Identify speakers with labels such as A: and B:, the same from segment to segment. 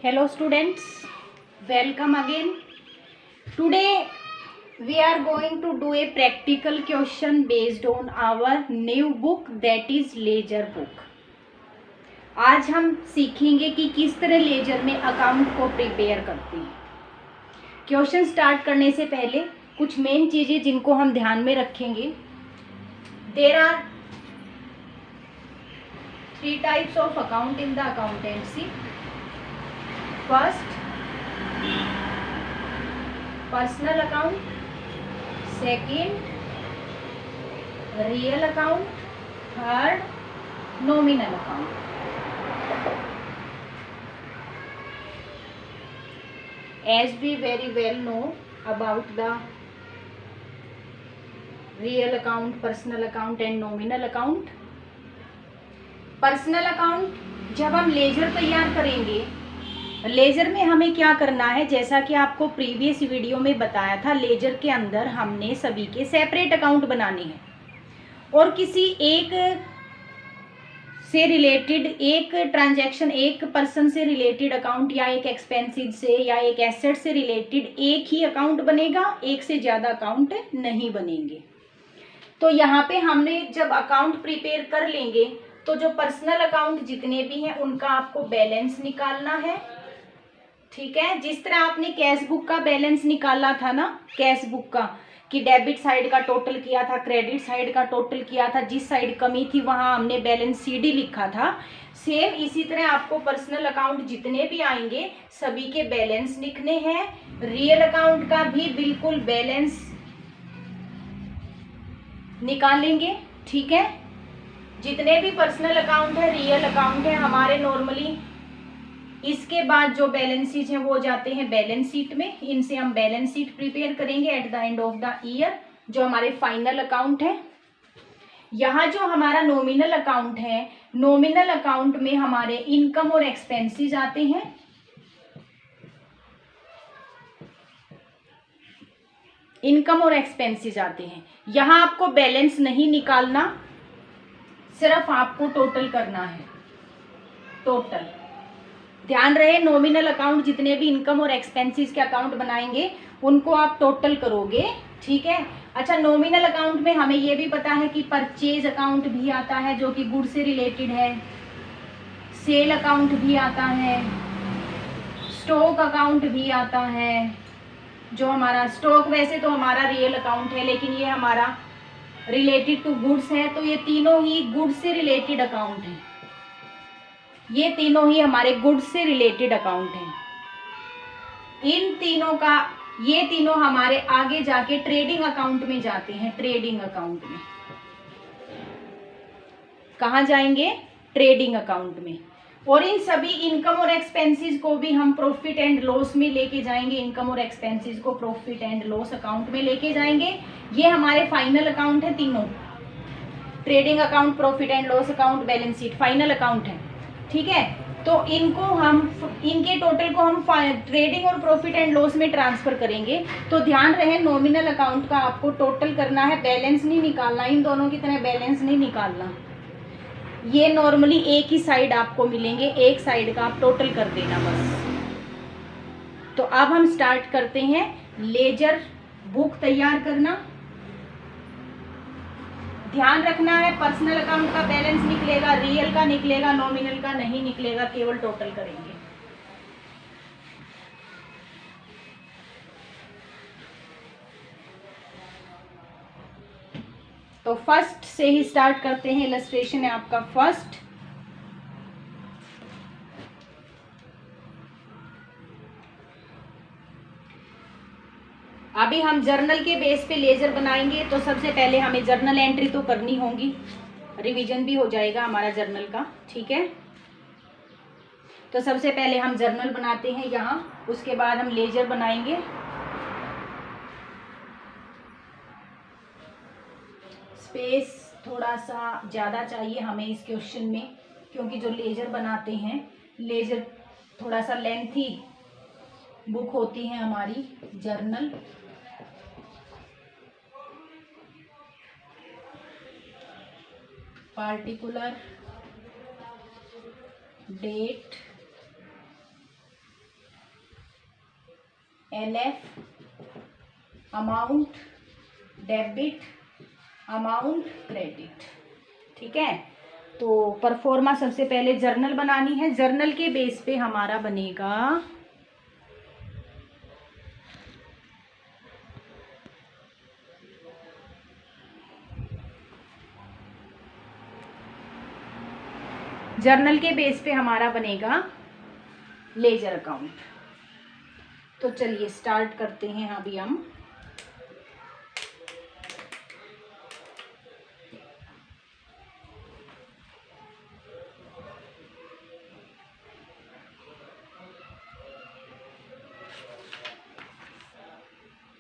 A: Hello students, welcome again. Today we are going to do a practical question based on our new book, that is ledger book. आज हम सीखेंगे कि किस तरह laser में account को प्रिपेयर करते हैं। क्वेश्चन स्टार्ट करने से पहले कुछ मेन चीजें जिनको हम ध्यान में रखेंगे। There are 3 types of account in the accountancy. First, personal account. Second, real account. Third, nominal account. As we very well know about the real account, personal account and nominal account. Personal account जब हम laser तैयार करेंगे, laser में हमें क्या करना है, जैसा कि आपको प्रीवियस वीडियो में बताया था, लेजर के अंदर हमने सभी के सेपरेट अकाउंट बनाने हैं और किसी एक से रिलेटेड, एक ट्रांजैक्शन, एक पर्सन से रिलेटेड अकाउंट या एक एक्सपेंसिव से या एक एसेट से रिलेटेड एक ही अकाउंट बनेगा, एक से ज़्यादा अकाउंट नहीं बनेंगे. तो यहाँ पे हमने जब अकाउंट प्रिपेयर कर लेंगे तो जो पर्सनल अकाउंट जितने भी हैं उनका आपको बैलेंस निकालना है. ठीक है, जिस तरह आपने कैश बुक का बैलेंस निकाला था ना, कैश बुक का, कि डेबिट साइड का टोटल किया था, क्रेडिट साइड का टोटल किया था, जिस साइड कमी थी वहां हमने बैलेंस सीडी लिखा था. सेम इसी तरह आपको पर्सनल अकाउंट जितने भी आएंगे सभी के बैलेंस लिखने हैं. रियल अकाउंट का भी बिल्कुल बैलेंस निकालेंगे. ठीक है, जितने भी पर्सनल अकाउंट है, रियल अकाउंट है हमारे, नॉर्मली इसके बाद जो बैलेंसेज हैं वो जाते हैं बैलेंस शीट में. इनसे हम बैलेंस शीट प्रिपेयर करेंगे at the end of the year, जो हमारे फाइनल अकाउंट है. यहाँ जो हमारा नॉमिनल अकाउंट है, नॉमिनल अकाउंट में हमारे इनकम और एक्सपेंसेस आते हैं. इनकम और एक्सपेंसेस आते हैं. यहाँ आपको बैलेंस नहीं निकालना, सिर्फ आपको टोटल करना है. टोटल ध्यान रहे, नॉमिनल अकाउंट जितने भी इनकम और एक्सपेंसेस के अकाउंट बनाएंगे उनको आप टोटल करोगे. ठीक है. अच्छा, नॉमिनल अकाउंट में हमें ये भी पता है कि परचेज अकाउंट भी आता है जो कि गुड से रिलेटेड है, सेल अकाउंट भी आता है, स्टॉक अकाउंट भी आता है. जो हमारा स्टॉक वैसे तो हमारा रियल अकाउंट है, लेकिन ये हमारा रिलेटेड टू गुड्स है, तो ये तीनों ही गुड्स से रिलेटेड अकाउंट है. ये तीनों ही हमारे गुड्स से रिलेटेड अकाउंट हैं. इन तीनों का, ये तीनों हमारे आगे जाके ट्रेडिंग अकाउंट में जाते हैं. ट्रेडिंग अकाउंट में कहाँ जाएंगे? ट्रेडिंग अकाउंट में. और इन सभी इनकम और एक्सपेंसेस को भी हम प्रॉफिट एंड लॉस में लेके जाएंगे. इनकम और एक्सपेंसेस को प्रॉफिट एंड लॉस अकाउंट में लेके जाएंगे. ये हमारे फाइनल अकाउंट है तीनों. Trading account, profit and loss account, balance sheet, final account है. ठीक है, तो इनको हम, इनके टोटल को हम ट्रेडिंग और प्रॉफिट एंड लॉस में ट्रांसफर करेंगे. तो ध्यान रहे, नॉमिनल अकाउंट का आपको टोटल करना है, बैलेंस नहीं निकालना. इन दोनों की तरह बैलेंस नहीं निकालना. ये नॉर्मली एक ही साइड आपको मिलेंगे, एक साइड का आप टोटल कर देना बस. तो अब हम स्टार्ट करते हैं लेजर बुक तैयार करना. ध्यान रखना है, पर्सनल अकाउंट का बैलेंस निकलेगा, रियल का निकलेगा, नॉमिनल का नहीं निकलेगा, केवल टोटल करेंगे. तो फर्स्ट से ही स्टार्ट करते हैं. इलस्ट्रेशन है आपका फर्स्ट. अभी हम जर्नल के बेस पे लेजर बनाएंगे, तो सबसे पहले हमें जर्नल एंट्री तो करनी होगी, रिवीजन भी हो जाएगा हमारा जर्नल का. ठीक है, तो सबसे पहले हम जर्नल बनाते हैं यहाँ, उसके बाद हम लेजर बनाएंगे. स्पेस थोड़ा सा ज़्यादा चाहिए हमें इस क्वेश्चन में, क्योंकि जो लेजर बनाते हैं, लेजर थोड़ा सा लेंथी बुक होती है हमारी journal. Particular date NF amount debit amount credit. ठीक है, तो परफॉर्मा सबसे पहले जर्नल बनानी है। जर्नल के बेस पे हमारा बनेगा लेजर अकाउंट। तो चलिए स्टार्ट करते हैं अभी हम।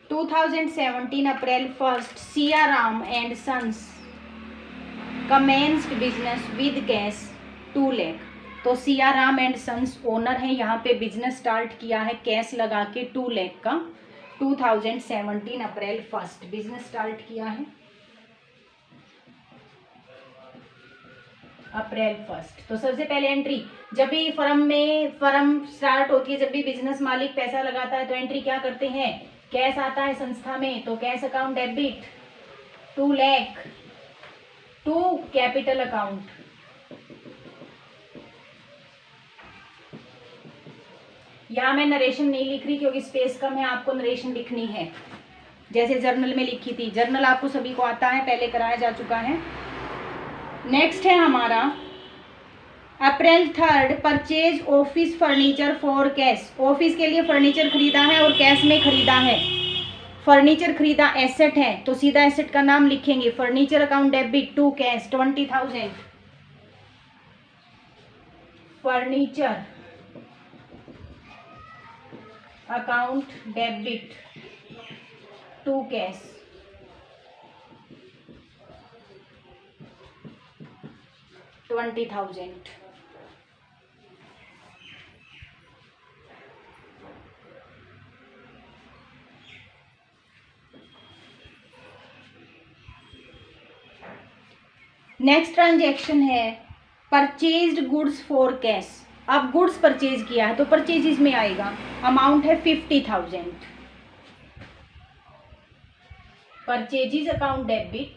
A: To 2017 April 1 Siyaram and sons commenced business with cash 2 lakh. तो सियाराम एंड सन्स ओनर हैं, यहाँ पे बिजनेस स्टार्ट किया है कैश लगा के 2 लाख का। 2017 अप्रैल 1 बिजनेस स्टार्ट किया है, अप्रैल 1। तो सबसे पहले एंट्री, जब भी फर्म स्टार्ट होती है, जब भी बिजनेस मालिक पैसा लगाता है तो एंट्री क्या करते हैं, कैश आता है संस्था में तो cash account debit 2 lakh to capital account. यहाँ मैं नरेशन नहीं लिख रही क्योंकि स्पेस कम है, आपको नरेशन लिखनी है जैसे जर्नल में लिखी थी। जर्नल आपको सभी को आता है, पहले कराया जा चुका है। नेक्स्ट है हमारा अप्रैल 3 purchase office furniture for cash. Office के लिए फर्नीचर खरीदा है और कैश में खरीदा है। फर्नीचर खरीदा एसेट है तो सीधा एसेट का नाम लिखेंगे, furniture account debit to cash 20,000। Furniture account debit to cash 20,000। Next transaction है परचेज्ड गुड्स फॉर कैश। अब गुड्स परचेज किया है तो परचेजेस में आएगा, अमाउंट है 50,000। Purchases account debit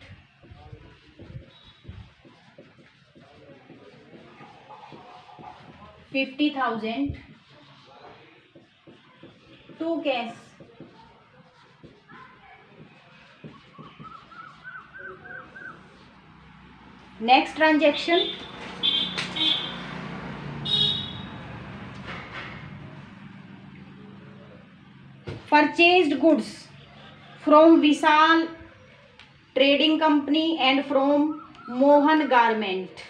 A: 50,000 to cash. Next transaction purchased goods from Vishal trading company and from Mohan garment.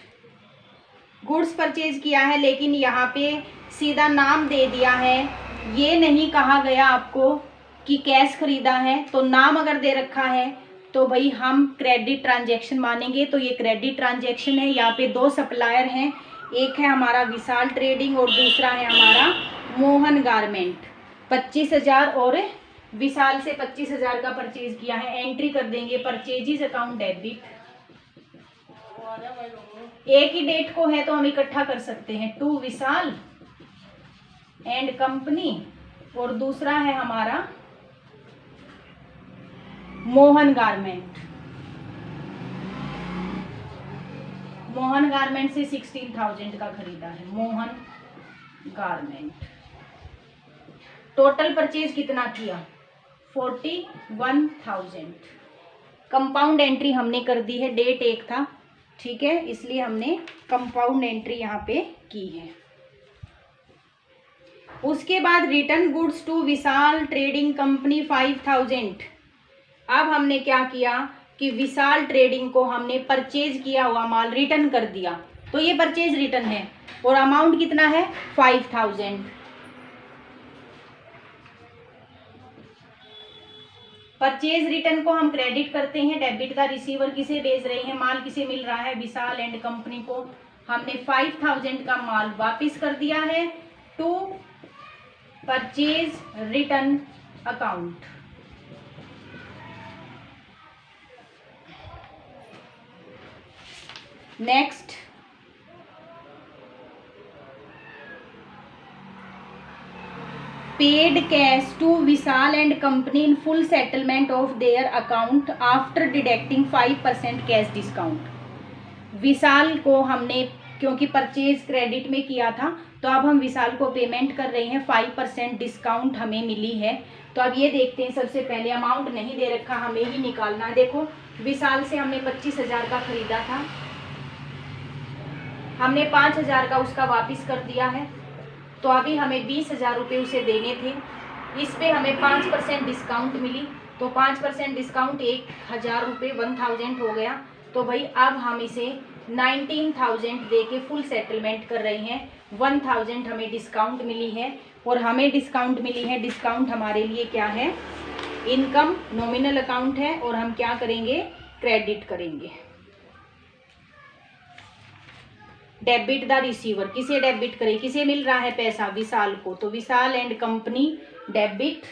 A: Goods purchase किया है लेकिन यहाँ पे सीधा नाम दे दिया है, ये नहीं कहा गया आपको कि कैश खरीदा है। तो नाम अगर दे रखा है तो भाई हम क्रेडिट ट्रांजैक्शन मानेंगे। तो ये क्रेडिट ट्रांजैक्शन है। यहाँ पे 2 सप्लायर हैं, एक है हमारा विशाल ट्रेडिंग और दूसरा है हमारा मोहन गारमेंट। 25,000 और विशाल से 25,000 का परचेज किया है। एंट्री कर देंगे परचेजेस अकाउंट डेबिट। एक ही डेट को है तो हम इकट्ठा कर सकते हैं, टू विशाल एंड कंपनी और दूसरा है हमारा मोहन गारमेंट। मोहन गारमेंट से 16,000 का खरीदा है, मोहन गारमेंट। टोटल परचेज कितना किया, 41,000। कंपाउंड एंट्री हमने कर दी है, डेट एक था, ठीक है, इसलिए हमने कंपाउंड एंट्री यहाँ पे की है। उसके बाद return goods to Vishal trading company 5,000। अब हमने क्या किया कि विशाल ट्रेडिंग को हमने परचेज किया हुआ माल रिटर्न कर दिया, तो ये परचेज रिटर्न है और अमाउंट कितना है 5,000। परचेज रिटर्न को हम क्रेडिट करते हैं, डेबिट का रिसीवर किसे भेज रहे हैं, माल किसे मिल रहा है, विशाल एंड कंपनी को। हमने 5,000 का माल वापस कर दिया है to purchase return account. Next paid cash to Vishal and company in full settlement of their account after deducting 5% cash discount. Vishal को हमने क्योंकि परचेज क्रेडिट में किया था, तो अब हम विशाल को पेमेंट कर रहे हैं, 5% डिस्काउंट हमें मिली है। तो अब ये देखते हैं, सबसे पहले अमाउंट नहीं दे रखा, हमें ही निकालना है। देखो विशाल से हमने 25,000 का खरीदा था, हमने 5,000 का उसका वापस कर दिया है, तो अभी हमें 20,000 रुपये उसे देने थे। इस पे हमें 5% डिस्काउंट मिली, तो 5% डिस्काउंट 1,000 रुपये 1,000 हो गया। तो भाई अब हम इसे 19,000 दे के फुल सेटलमेंट कर रहे हैं। 1,000 हमें डिस्काउंट मिली है, और हमें डिस्काउंट मिली है, डिस्काउंट हमारे लिए क्या है, इनकम नॉमिनल अकाउंट है, और हम क्या करेंगे, क्रेडिट करेंगे। डेबिट द रिसीवर, किसे डेबिट करें, किसे मिल रहा है पैसा, विशाल को, तो Vishal and company debit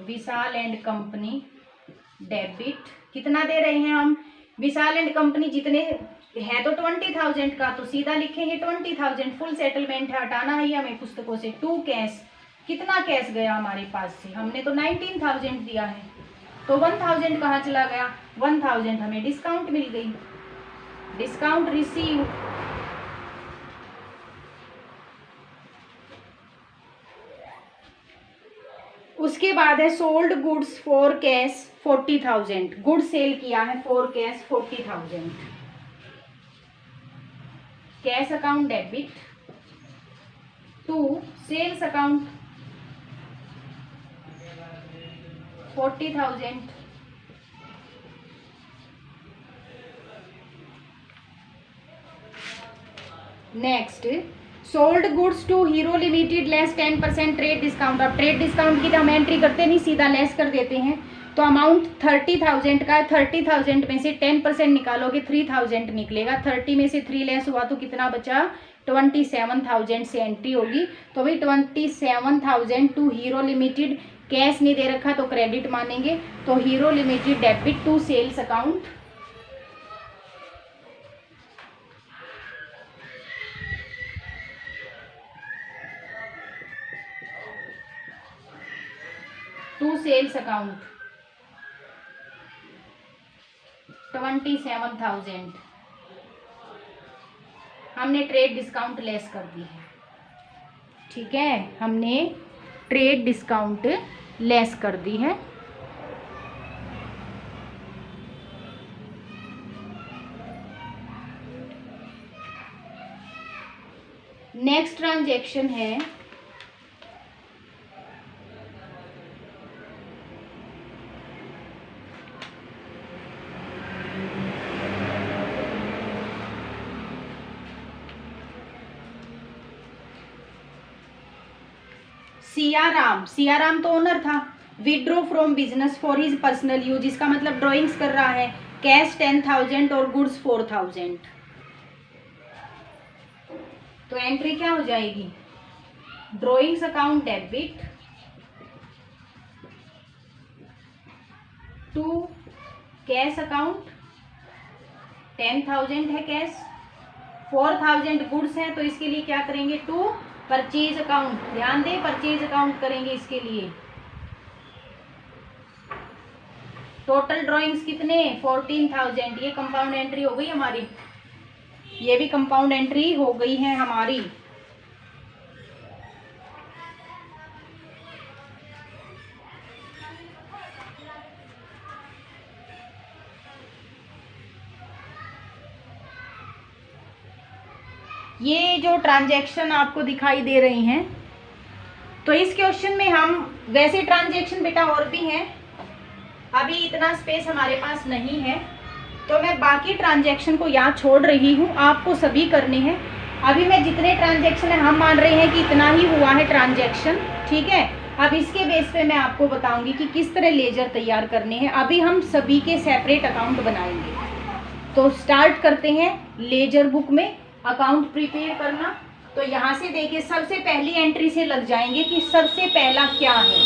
A: Vishal and company debit, कितना दे रहे हैं हम, विशाल एंड कंपनी जितने है तो 20,000 का, तो सीधा लिखेंगे 20,000, फुल सेटलमेंट है, हटाना है हमें पुस्तकों से। टू कैश, कितना कैश गया हमारे पास से, हमने तो 19,000 दिया है, तो 1,000 कहाँ चला गया, 1,000 हमें डिस्काउंट मिल गई, डिस्काउंट रिसीव। उसके बाद है sold goods for cash 40,000, good sale किया है for cash 40,000, cash account debit to sales account 40,000, next sold goods to Hero limited less 10% trade discount. अब ट्रेड डिस्काउंट की तो हम एंट्री करते नहीं, सीधा लेस कर देते हैं, तो अमाउंट 30,000 का है, 30,000 में से 10% निकालोगे 3,000 निकलेगा, 30 में से 3 लेस हुआ तो कितना बचा, 27,000 से एंट्री होगी। तो भाई 27,000 टू हीरो लिमिटेड, कैश नहीं दे रखा तो क्रेडिट मानेंगे, तो Hero limited debit to sales account, to sales account 27,000, हमने ट्रेड डिस्काउंट लेस कर दी है, ठीक है, हमने ट्रेड डिस्काउंट लेस कर दी है। नेक्स्ट ट्रांजैक्शन है सियाराम तो ओनर था, withdraw from business for his personal use, इसका मतलब ड्राइंग्स कर रहा है, कैश 10,000 और गुड्स 4,000, तो एंट्री क्या हो जाएगी, drawings account debit to cash account, 10,000 है कैश, 4,000 गुड्स है, तो इसके लिए क्या करेंगे, टू परचेज अकाउंट, ध्यान दें परचेज अकाउंट करेंगे इसके लिए। टोटल ड्राइंग्स कितने, 14,000, ये कंपाउंड एंट्री हो गई हमारी, ये भी कंपाउंड एंट्री हो गई है हमारी। ये जो ट्रांजैक्शन आपको दिखाई दे रही हैं, तो इस क्वेश्चन में हम, वैसे ट्रांजैक्शन बेटा और भी हैं, अभी इतना स्पेस हमारे पास नहीं है, तो मैं बाकी ट्रांजैक्शन को यहाँ छोड़ रही हूँ, आपको सभी करने हैं। अभी मैं जितने ट्रांजैक्शन है हम मान रहे हैं कि इतना ही हुआ है ट्रांजैक्शन, ठीक है। अब इसके बेस पे मैं आपको बताऊंगी कि किस तरह लेजर तैयार करने हैं। अभी हम सभी के सेपरेट अकाउंट बनाएंगे, तो स्टार्ट करते हैं लेजर बुक में अकाउंट प्रिपेयर करना। तो यहाँ से देखिए, सबसे पहली एंट्री से लग जाएंगे कि सबसे पहला क्या है।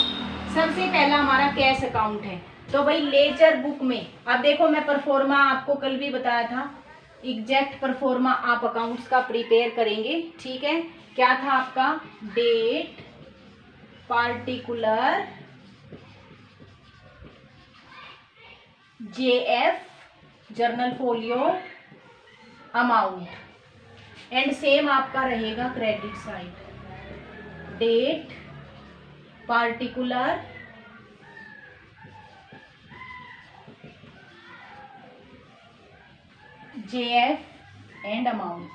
A: सबसे पहला हमारा कैश अकाउंट है, तो भाई लेजर बुक में, अब देखो मैं परफॉर्मा आपको कल भी बताया था, एग्जैक्ट परफॉर्मा आप अकाउंट्स का प्रिपेयर करेंगे, ठीक है। क्या था आपका? Date, particular, JF journal folio, amount, and same आपका रहेगा credit side, date, particular, JF and amount.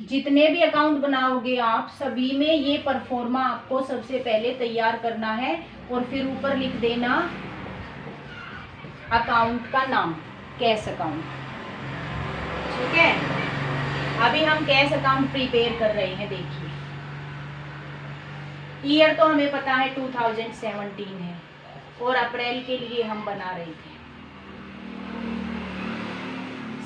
A: जितने भी अकाउंट बनाओगे आप सभी में ये परफॉर्मा आपको सबसे पहले तैयार करना है और फिर ऊपर लिख देना अकाउंट का नाम, कैश अकाउंट, ठीक है। अभी हम कैश अकाउंट प्रिपेयर कर रहे हैं। देखिए ईयर तो हमें पता है 2017 है और अप्रैल के लिए हम बना रहे थे।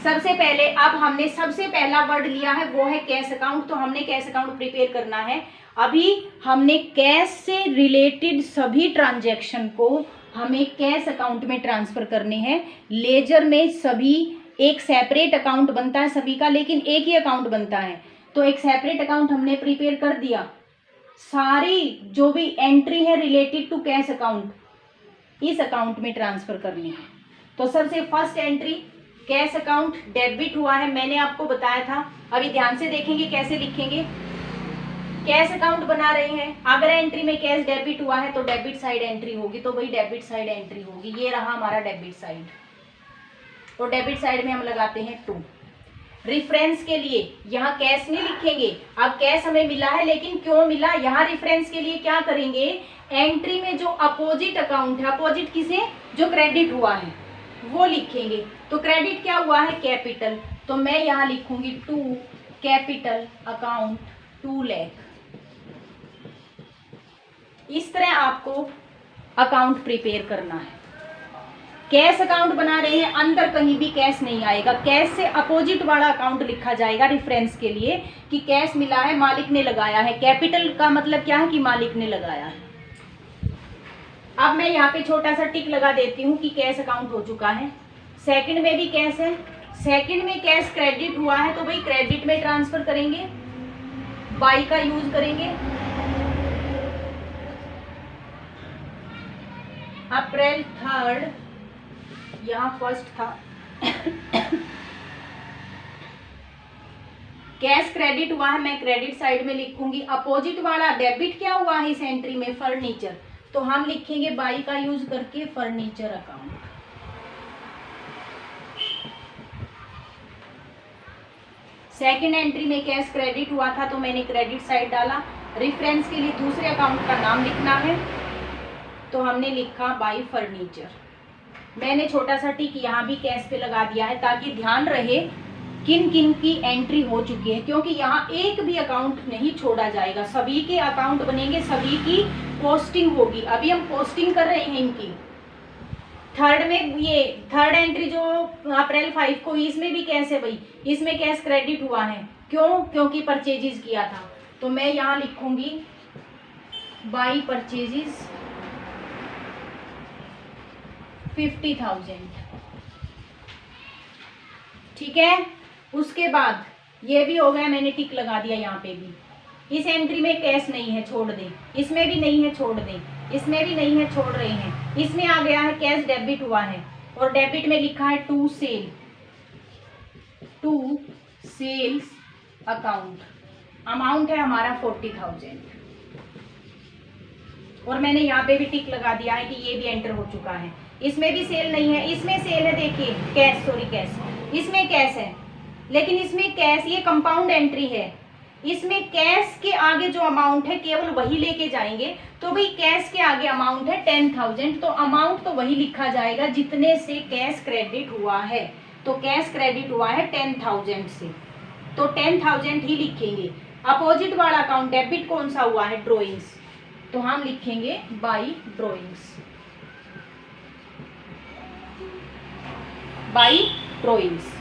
A: सबसे पहले अब हमने सबसे पहला वर्ड लिया है वो है कैश अकाउंट, तो हमने कैश अकाउंट प्रिपेयर करना है। अभी हमने कैश से रिलेटेड सभी ट्रांजैक्शन को हमें कैश अकाउंट में ट्रांसफर करने हैं। लेजर में सभी एक सेपरेट अकाउंट बनता है सभी का, लेकिन एक ही अकाउंट बनता है, तो एक सेपरेट अकाउंट हमने प्रिपेयर कर दिया। सारी जो भी एंट्री है रिलेटेड टू कैश अकाउंट इस अकाउंट में ट्रांसफर करनी है। तो सबसे first entry cash account debit हुआ है, मैंने आपको बताया था। अभी ध्यान से देखेंगे कैसे लिखेंगे। कैश अकाउंट बना रहे हैं, अगर एंट्री में कैश डेबिट हुआ है तो डेबिट साइड एंट्री होगी, तो वही डेबिट साइड एंट्री होगी। ये रहा हमारा डेबिट साइड, और डेबिट साइड में हम लगाते हैं 2। रिफरेंस के लिए यहाँ कैश नहीं लिखेंगे, अब कैश हमें मिला है, लेकिन क्यों मिला, यहाँ रिफरेंस के लिए क्या करेंगे, एंट्री में जो अपोजिट अकाउंट है, अपोजिट किसे, जो क्रेडिट हुआ है वो लिखेंगे। तो क्रेडिट क्या हुआ है, कैपिटल, तो मैं यहाँ लिखूंगी 2 कैपिटल अकाउंट 2 लाख। इस तरह आपको अकाउंट प्रिपेयर करना है। कैश अकाउंट बना रहे हैं, अंदर कहीं भी कैश नहीं आएगा, कैश से अपोजिट वाला अकाउंट लिखा जाएगा रेफरेंस के लिए कि कैश मिला है, मालिक ने लगाया है। कैपिटल का मतलब क्या है कि मालिक ने लगाया है। अब मैं यहाँ पे छोटा सा टिक लगा देती हूँ कि कैश अकाउंट हो चुका है। सेकंड में भी कैश है, सेकंड में कैश क्रेडिट हुआ है तो भाई क्रेडिट में ट्रांसफर करेंगे, बाई का यूज करेंगे। अप्रैल 3rd यहाँ फर्स्ट था कैश क्रेडिट हुआ है, मैं क्रेडिट साइड में लिखूंगी। अपोजिट वाला डेबिट क्या हुआ है इस एंट्री में, फर्नीचर, तो हम लिखेंगे बाई का यूज करके फर्नीचर अकाउंट। सेकंड एंट्री में कैश क्रेडिट हुआ था तो मैंने क्रेडिट साइड डाला। रेफरेंस के लिए दूसरे अकाउंट का नाम लिखना है तो हमने लिखा बाई फर्नीचर। मैंने छोटा सा टिक यहाँ भी कैश पे लगा दिया है ताकि ध्यान रहे किन किन की एंट्री हो चुकी है, क्योंकि यहाँ एक भी अकाउंट नहीं छोड़ा जाएगा, सभी के अकाउंट बनेंगे, सभी की पोस्टिंग होगी। अभी हम पोस्टिंग कर रहे हैं इनकी। थर्ड में ये थर्ड एंट्री जो अप्रैल 5 को, इसमें भी कैश है भाई, इसमें कैश क्रेडिट हुआ है, क्यों, क्योंकि परचेजेस किया था, तो मैं यहाँ लिखूंगी बाई परचेजेस 50,000, ठीक है। उसके बाद ये भी हो गया, मैंने टिक लगा दिया यहाँ पे भी। इस एंट्री में कैश नहीं है, छोड़ दें, इसमें भी नहीं है, छोड़ दें, इसमें भी नहीं है, छोड़ रहे हैं। इसमें आ गया है कैश डेबिट हुआ है और डेबिट में लिखा है टू सेल्स अकाउंट, अमाउंट है हमारा 40,000 और मैंने यहाँ पे भी टिक लगा दिया है कि ये भी एंटर हो चुका है। इसमें भी सेल नहीं है, इसमें सेल है, देखिए कैश, सॉरी कैश, इसमें कैश है, लेकिन इसमें कैश ये कंपाउंड एंट्री है, इसमें कैश के आगे जो अमाउंट है केवल वही लेके जाएंगे। तो भाई कैश के आगे अमाउंट है 10,000, तो अमाउंट तो वही लिखा जाएगा जितने से कैश क्रेडिट हुआ है। तो कैश क्रेडिट हुआ है 10,000 से, तो 10,000 ही लिखेंगे। अपोजिट वाला अकाउंट डेबिट कौन सा हुआ है, ड्रॉइंग्स, तो हम लिखेंगे बाई ड्रॉइंग्स, बाई ड्रॉइंग्स।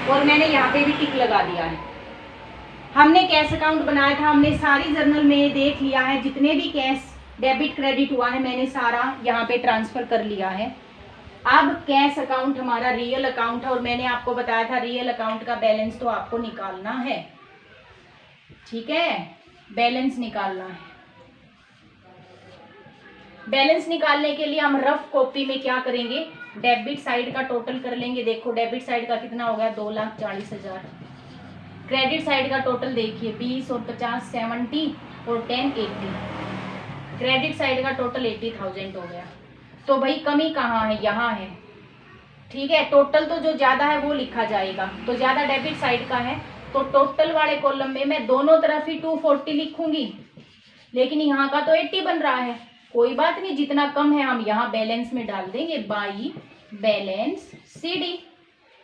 A: और मैंने यहाँ पे भी टिक लगा दिया है। हमने कैश अकाउंट बनाया था, हमने सारी जर्नल में देख लिया है, जितने भी कैश डेबिट क्रेडिट हुआ है मैंने सारा यहाँ पे ट्रांसफर कर लिया है। अब कैश अकाउंट हमारा रियल अकाउंट है और मैंने आपको बताया था रियल अकाउंट का बैलेंस तो आपको निकालना है, ठीक है, बैलेंस निकालना है। बैलेंस निकालने के लिए हम रफ कॉपी में क्या करेंगे, डेबिट साइड का टोटल कर लेंगे। देखो डेबिट साइड का कितना हो गया 2,40,000। क्रेडिट साइड का टोटल देखिए 20 और 50 70 और 10 80। क्रेडिट साइड का टोटल 80,000 हो गया। तो भाई कमी कहाँ है, यहाँ है, ठीक है। टोटल तो जो ज्यादा है वो लिखा जाएगा, तो ज्यादा डेबिट साइड का है तो टोटल वाले कॉलम में मैं दोनों तरफ ही 240 लिखूंगी, लेकिन यहाँ का तो 80 बन रहा है। कोई बात नहीं, जितना कम है हम यहाँ बैलेंस में डाल देंगे, बाई बैलेंस CD।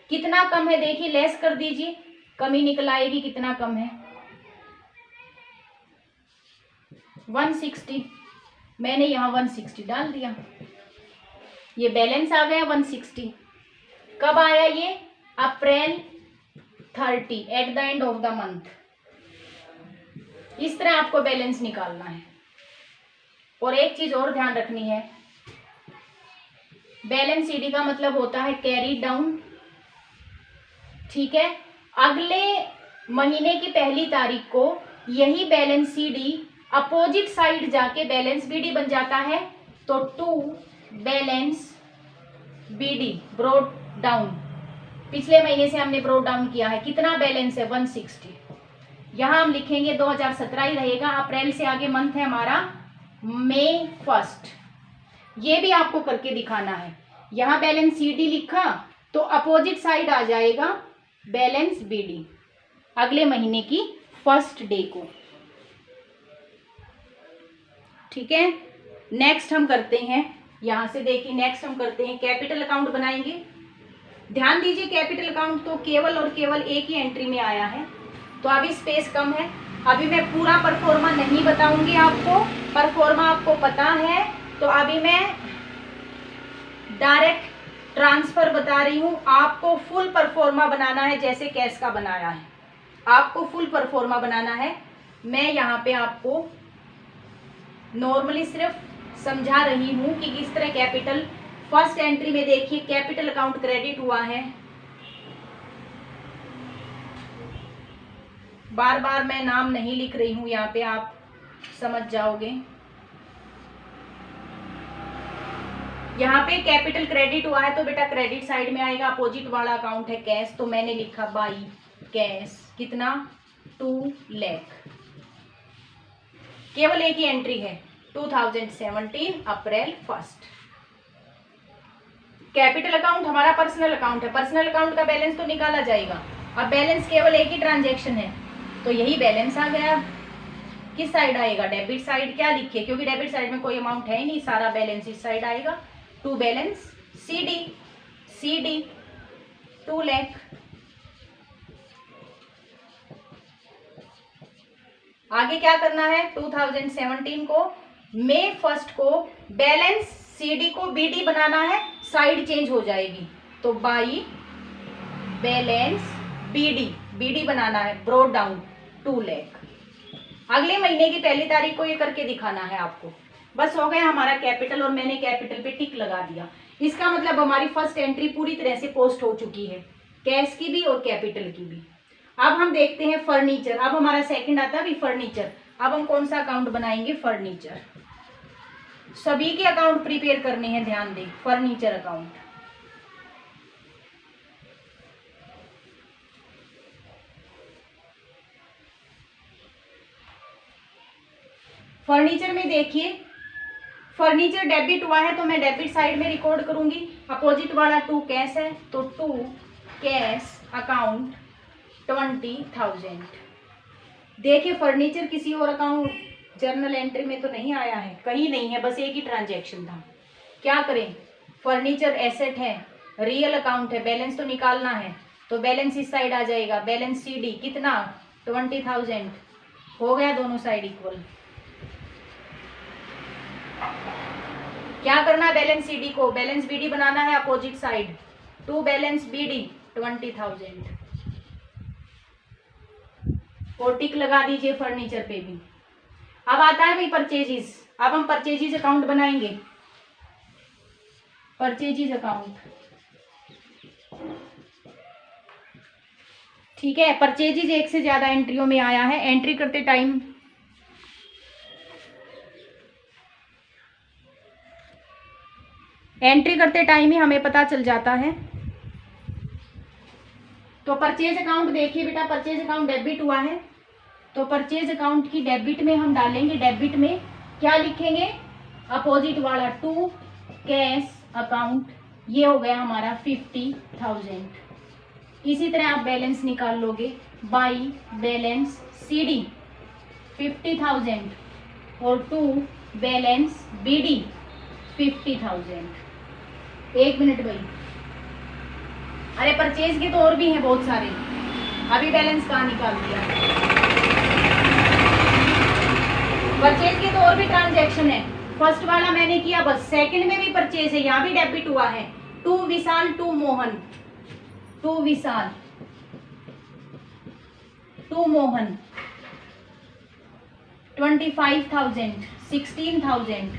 A: कितना कम है देखिए, लेस कर दीजिए, कमी निकल आएगी, कितना कम है 160। मैंने यहाँ 160 डाल दिया, ये बैलेंस आ गया 160। कब आया ये, अप्रैल 30 at the end of the month. इस तरह आपको बैलेंस निकालना है। और एक चीज और ध्यान रखनी है, बैलेंस CD का मतलब होता है कैरी डाउन, ठीक है। अगले महीने की पहली तारीख को यही बैलेंस CD अपोजिट साइड जाके बैलेंस BD बन जाता है, तो to balance BD brought down. पिछले महीने से हमने ब्रोड डाउन किया है, कितना बैलेंस है 160। यहां हम लिखेंगे 2017 ही रहेगा, अप्रैल से आगे मंथ है हमारा मई 1। ये भी आपको करके दिखाना है। यहाँ बैलेंस CD लिखा तो अपोजिट साइड आ जाएगा बैलेंस BD अगले महीने की 1st डे को, ठीक है। नेक्स्ट हम करते हैं, यहां से देखिए नेक्स्ट हम करते हैं कैपिटल अकाउंट बनाएंगे। ध्यान दीजिए कैपिटल अकाउंट तो केवल और केवल एक ही एंट्री में आया है, तो अभी स्पेस कम है। अभी मैं पूरा परफॉर्मा नहीं बताऊंगी आपको, परफॉर्मा आपको पता है, तो अभी मैं डायरेक्ट ट्रांसफर बता रही हूं। आपको फुल परफॉर्मा बनाना है, जैसे कैश का बनाया है, आपको फुल परफॉर्मा बनाना है। मैं यहाँ पे आपको नॉर्मली सिर्फ समझा रही हूं कि किस तरह कैपिटल। फर्स्ट एंट्री में देखिए कैपिटल अकाउंट क्रेडिट हुआ है, बार बार मैं नाम नहीं लिख रही हूं, यहाँ पे आप समझ जाओगे। यहाँ पे कैपिटल क्रेडिट हुआ है तो बेटा क्रेडिट साइड में आएगा, अपोजिट वाला अकाउंट है कैश, तो मैंने लिखा बाई कैश, कितना 2 लाख। केवल एक ही एंट्री है 2017 अप्रैल 1। कैपिटल अकाउंट हमारा पर्सनल अकाउंट है, पर्सनल अकाउंट का बैलेंस तो निकाला जाएगा। अब बैलेंस केवल एक ही ट्रांजैक्शन है तो यही बैलेंस आ गया। किस साइड आएगा, डेबिट साइड। क्या लिखे, क्योंकि डेबिट साइड में कोई अमाउंट है ही नहीं, सारा बैलेंस इस साइड आएगा। To balance CD 2 lakh. आगे क्या करना है, 2017 को मई 1 को बैलेंस CD को BD बनाना है, साइड चेंज हो जाएगी, तो बाई बैलेंस BD बनाना है, ब्रोड डाउन 2 लाख। अगले महीने की पहली तारीख को ये करके दिखाना है आपको। बस हो गया हमारा कैपिटल, और मैंने कैपिटल पे टिक लगा दिया। इसका मतलब हमारी फर्स्ट एंट्री पूरी तरह से पोस्ट हो चुकी है, कैश की भी और कैपिटल की भी। अब हम देखते हैं फर्नीचर। अब हमारा सेकंड आता है अभी फर्नीचर। अब हम कौन सा अकाउंट बनाएंगे, फर्नीचर। सभी के अकाउंट प्रिपेयर करने हैं, ध्यान दें, फर्नीचर अकाउंट। फर्नीचर में देखिए, फर्नीचर डेबिट हुआ है तो मैं डेबिट साइड में रिकॉर्ड करूंगी। अपोजिट वाला 2 कैश है तो 2 कैश अकाउंट 20,000। देखिए फर्नीचर किसी और अकाउंट जर्नल एंट्री में तो नहीं आया है, कहीं नहीं है, बस एक ही ट्रांजैक्शन था। क्या करें, फर्नीचर एसेट है, रियल अकाउंट है, बैलेंस तो निकालना है, तो बैलेंस इस साइड आ जाएगा, बैलेंस CD कितना 20,000। हो गया दोनों साइड इक्वल। क्या करना है, बैलेंस CD को बैलेंस BD बनाना है, opposite side, to balance BD 20,000। और टिक लगा दीजिए फर्नीचर पे भी। अब आता है भाई परचेजिज। अब हम परचेजिज अकाउंट बनाएंगे। परचेजिज अकाउंट, ठीक है। परचेजिज एक से ज्यादा एंट्रियों में आया है। एंट्री करते टाइम ही हमें पता चल जाता है। तो परचेज अकाउंट देखिए बेटा, परचेज अकाउंट डेबिट हुआ है, तो परचेज अकाउंट की डेबिट में हम डालेंगे, डेबिट में क्या लिखेंगे, अपोजिट वाला टू कैश अकाउंट, ये हो गया हमारा 50,000। इसी तरह आप बैलेंस निकाल लोगे, बाई बैलेंस CD 50,000 और टू बैलेंस BD 50,000। एक मिनट भाई, अरे परचेज के तो और भी हैं बहुत सारे, अभी बैलेंस कहाँ निकाल दिया। परचेज के तो और भी ट्रांजैक्शन है, फर्स्ट वाला मैंने किया बस, सेकंड में भी परचेज है, यहाँ भी डेबिट हुआ है। To Vishal to Mohan, to Vishal to Mohan 25,000 16,000,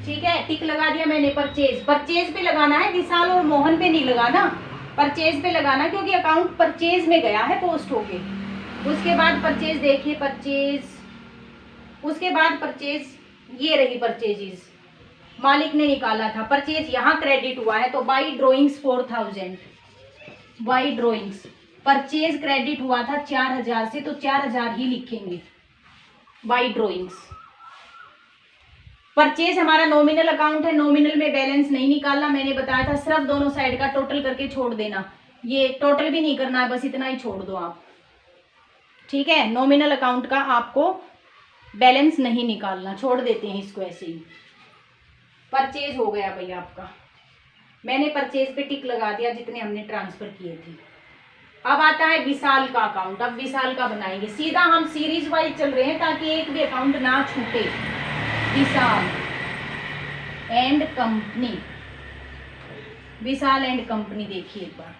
A: ठीक है, टिक लगा दिया मैंने। परचेज, परचेज पे लगाना है, विशाल और मोहन पे नहीं लगाना, परचेज पे लगाना, क्योंकि अकाउंट परचेज में गया है पोस्ट होके। उसके बाद परचेज देखिए, परचेज, उसके बाद परचेज, ये रही परचेजेस, मालिक ने निकाला था, परचेज यहाँ क्रेडिट हुआ है, तो by drawings 4,000, by drawings purchase credit हुआ था 4,000 से, तो 4,000 ही लिखेंगे बाई ड्रॉइंग्स। परचेज हमारा नॉमिनल अकाउंट है, नॉमिनल में बैलेंस नहीं निकालना, मैंने बताया था, सिर्फ दोनों साइड का टोटल करके छोड़ देना, ये टोटल भी नहीं करना है, बस इतना ही छोड़ दो आप, ठीक है। नॉमिनल अकाउंट का आपको बैलेंस नहीं निकालना, छोड़ देते हैं इसको ऐसे ही। परचेज हो गया भाई आपका, मैंने परचेज पे टिक लगा दिया जितने हमने ट्रांसफर किए थे। अब आता है विशाल का अकाउंट, अब विशाल का बनाएंगे, सीधा हम सीरीज वाइज चल रहे हैं ताकि एक भी अकाउंट ना छूटे। Vishal and company, Vishal and company देखिए एक बार,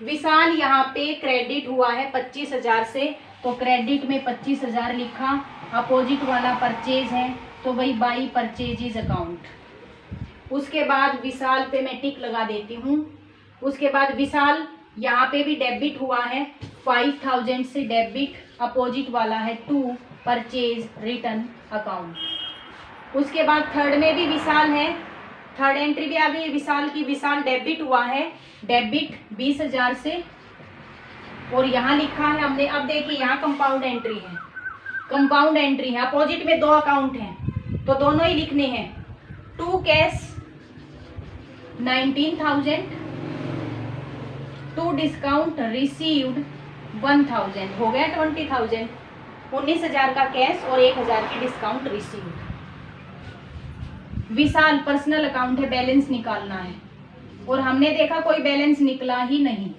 A: विशाल यहाँ पे क्रेडिट हुआ है 25,000 से, तो क्रेडिट में 25,000 लिखा, अपोजिट वाला परचेज है, तो भाई बाई परचेजेज अकाउंट। उसके बाद विशाल पे मैं टिक लगा देती हूँ। उसके बाद विशाल यहाँ पे भी डेबिट हुआ है 5,000 से, डेबिट, अपोजिट वाला है टू परचेज रिटर्न अकाउंट। उसके बाद थर्ड में भी विशाल है, थर्ड एंट्री भी आ गई है विशाल की, विशाल डेबिट हुआ है, डेबिट 20,000 से, और यहाँ लिखा है हमने, अब देखिए यहाँ कंपाउंड एंट्री है, कंपाउंड एंट्री है, अपोजिट में दो अकाउंट हैं तो दोनों ही लिखने हैं। To cash 19,000, to discount received 1,000, हो गया 20,000, 19,000 का कैश और 1,000 की डिस्काउंट रिसीव्ड। विशाल पर्सनल अकाउंट है, बैलेंस निकालना है, और हमने देखा कोई बैलेंस निकला ही नहीं,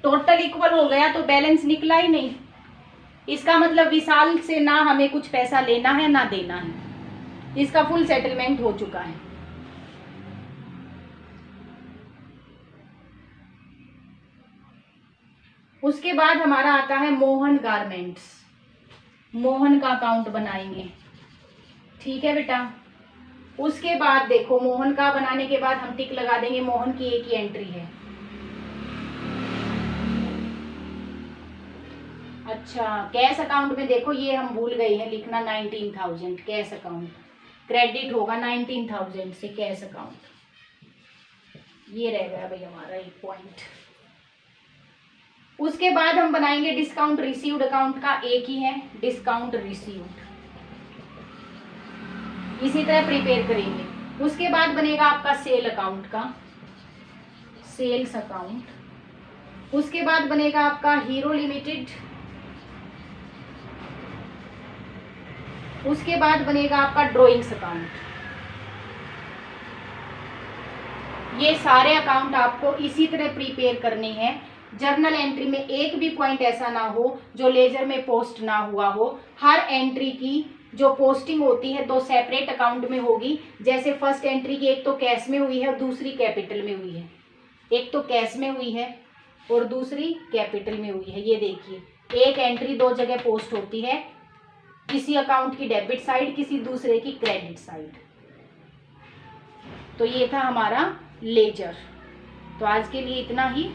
A: टोटल इक्वल हो गया तो बैलेंस निकला ही नहीं, इसका मतलब विशाल से ना हमें कुछ पैसा लेना है ना देना है, इसका फुल सेटलमेंट हो चुका है। उसके बाद हमारा आता है मोहन गारमेंट्स, मोहन का अकाउंट बनाएंगे, ठीक है बेटा। उसके बाद देखो मोहन का बनाने के बाद हम टिक लगा देंगे, मोहन की एक ही एंट्री है। अच्छा, कैश अकाउंट में देखो ये हम भूल गए हैं लिखना 19,000, कैश अकाउंट क्रेडिट होगा 19,000 से कैश अकाउंट, ये रह गया भाई हमारा एक पॉइंट। उसके बाद हम बनाएंगे डिस्काउंट रिसीव्ड अकाउंट का, एक ही है डिस्काउंट रिसीव्ड, इसी तरह प्रिपेयर करेंगे। उसके बाद बनेगा आपका सेल अकाउंट का, सेल्स अकाउंट। उसके बाद बनेगा आपका हीरो लिमिटेड, उसके बाद बनेगा आपका ड्राइंग्स अकाउंट। ये सारे अकाउंट आपको इसी तरह प्रिपेयर करने हैं। जर्नल एंट्री में एक भी पॉइंट ऐसा ना हो जो लेजर में पोस्ट ना हुआ हो। हर एंट्री की जो पोस्टिंग होती है दो सेपरेट अकाउंट में होगी। जैसे फर्स्ट एंट्री की एक तो कैश में हुई है और दूसरी कैपिटल में हुई है, एक तो कैश में हुई है और दूसरी कैपिटल में हुई है। ये देखिए एक एंट्री दो जगह पोस्ट होती है, किसी अकाउंट की डेबिट साइड, किसी दूसरे की क्रेडिट साइड। तो ये था हमारा लेजर। तो आज के लिए इतना ही।